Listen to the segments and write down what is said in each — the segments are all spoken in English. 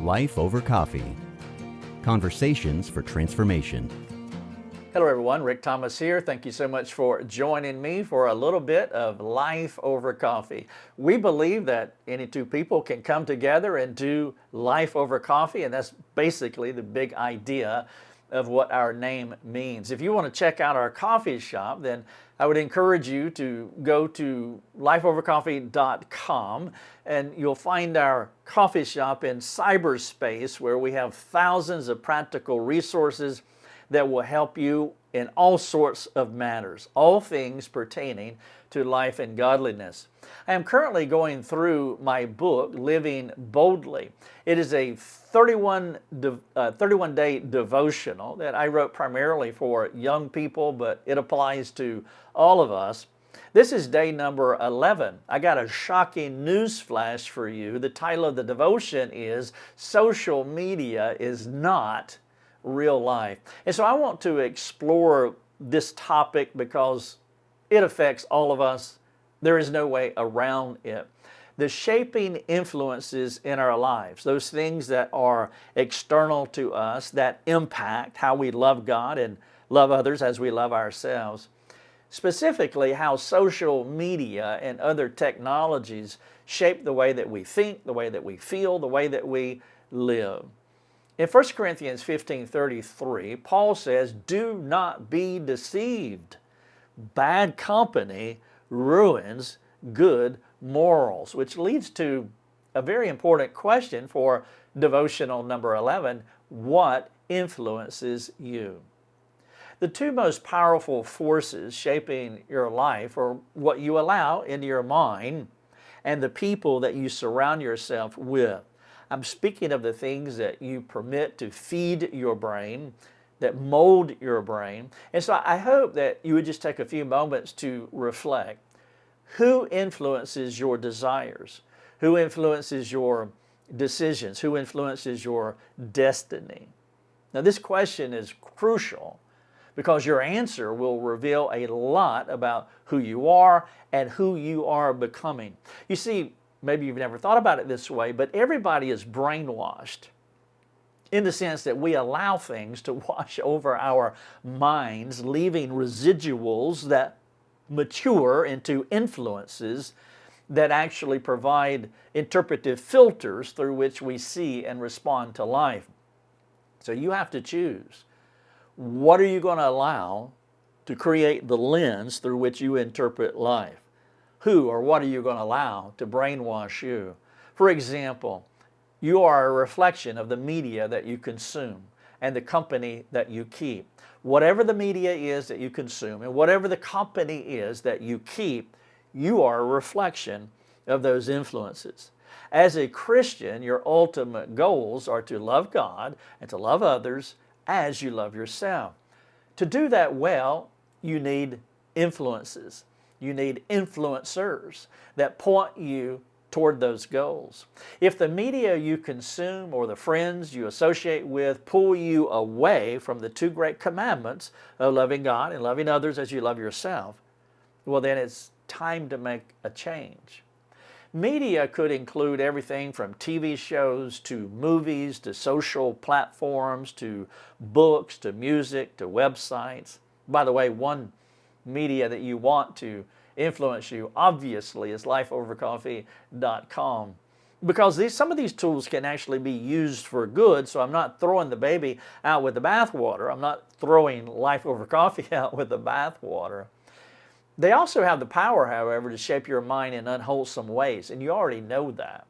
Life Over Coffee. Conversations for transformation. Hello everyone, Rick Thomas here. Thank you so much for joining me for a little bit of Life Over Coffee. We believe that any two people can come together and do life over coffee, and that's basically the big idea of what our name means. If you want to check out our coffee shop, then I would encourage you to go to lifeovercoffee.com and you'll find our coffee shop in cyberspace where we have thousands of practical resources that will help you in all sorts of matters, all things pertaining to life and godliness. I am currently going through my book, Living Boldly. It is a 31-day devotional that I wrote primarily for young people, but it applies to all of us. This is day number 11. I got a shocking news flash for you. The title of the devotion is Social Media is Not Real Life. And so I want to explore this topic because it affects all of us. There is no way around it. The shaping influences in our lives, those things that are external to us that impact how we love God and love others as we love ourselves. Specifically, how social media and other technologies shape the way that we think, the way that we feel, the way that we live. In 1 Corinthians 15:33, Paul says, "Do not be deceived. Bad company ruins good morals," which leads to a very important question for devotional number 11. What influences you? The two most powerful forces shaping your life are what you allow into your mind and the people that you surround yourself with. I'm speaking of the things that you permit to feed your brain, that mold your brain. And so I hope that you would just take a few moments to reflect. Who influences your desires? Who influences your decisions? Who influences your destiny? Now, this question is crucial because your answer will reveal a lot about who you are and who you are becoming. You see, maybe you've never thought about it this way, but everybody is brainwashed in the sense that we allow things to wash over our minds, leaving residuals that mature into influences that actually provide interpretive filters through which we see and respond to life. So you have to choose. What are you going to allow to create the lens through which you interpret life? Who or what are you going to allow to brainwash you? For example, you are a reflection of the media that you consume and the company that you keep. Whatever the media is that you consume and whatever the company is that you keep, you are a reflection of those influences. As a Christian, your ultimate goals are to love God and to love others as you love yourself. To do that well, you need influences. You need influencers that point you toward those goals. If the media you consume or the friends you associate with pull you away from the two great commandments of loving God and loving others as you love yourself, well, then it's time to make a change. Media could include everything from TV shows to movies to social platforms to books to music to websites. By the way, one media that you want to influence you obviously is lifeovercoffee.com, because some of these tools can actually be used for good. So I'm not throwing the baby out with the bathwater. I'm not throwing Life Over Coffee out with the bathwater. They also have the power, however, to shape your mind in unwholesome ways, and you already know that.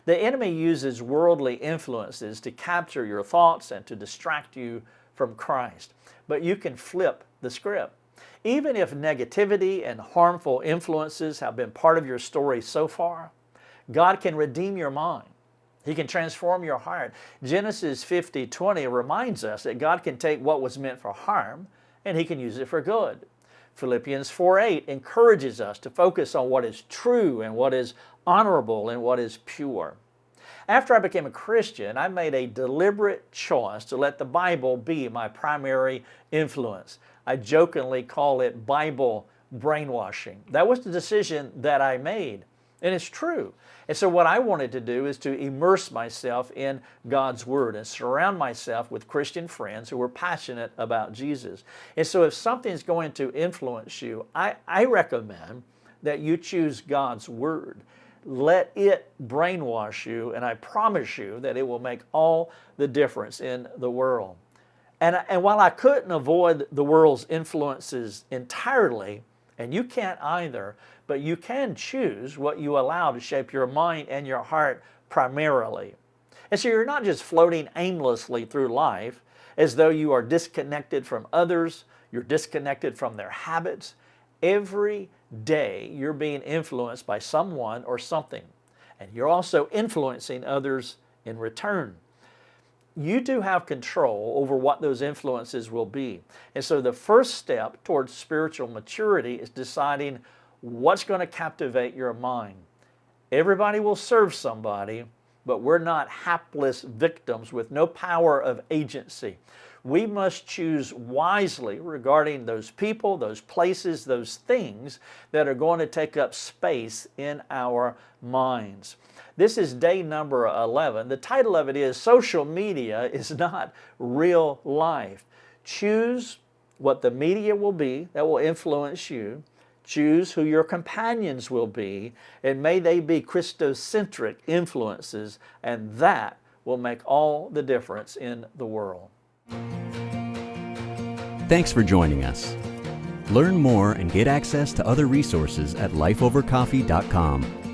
The enemy uses worldly influences to capture your thoughts and to distract you from Christ. But you can flip the script. Even if negativity and harmful influences have been part of your story so far, God can redeem your mind. He can transform your heart. Genesis 50:20 reminds us that God can take what was meant for harm and He can use it for good. Philippians 4:8 encourages us to focus on what is true and what is honorable and what is pure. After I became a Christian, I made a deliberate choice to let the Bible be my primary influence. I jokingly call it Bible brainwashing. That was the decision that I made. And it's true. And so what I wanted to do is to immerse myself in God's Word and surround myself with Christian friends who were passionate about Jesus. And so if something's going to influence you, I recommend that you choose God's Word. Let it brainwash you, and I promise you that it will make all the difference in the world. And while I couldn't avoid the world's influences entirely, and you can't either, but you can choose what you allow to shape your mind and your heart primarily. And so you're not just floating aimlessly through life as though you are disconnected from others, you're disconnected from their habits. Every day you're being influenced by someone or something, and you're also influencing others in return. You do have control over what those influences will be. And so the first step towards spiritual maturity is deciding what's going to captivate your mind. Everybody will serve somebody, but we're not hapless victims with no power of agency. We must choose wisely regarding those people, those places, those things that are going to take up space in our minds. This is day number 11. The title of it is Social Media is Not Real Life. Choose what the media will be that will influence you. Choose who your companions will be, and may they be Christocentric influences, and that will make all the difference in the world. Thanks for joining us. Learn more and get access to other resources at lifeovercoffee.com.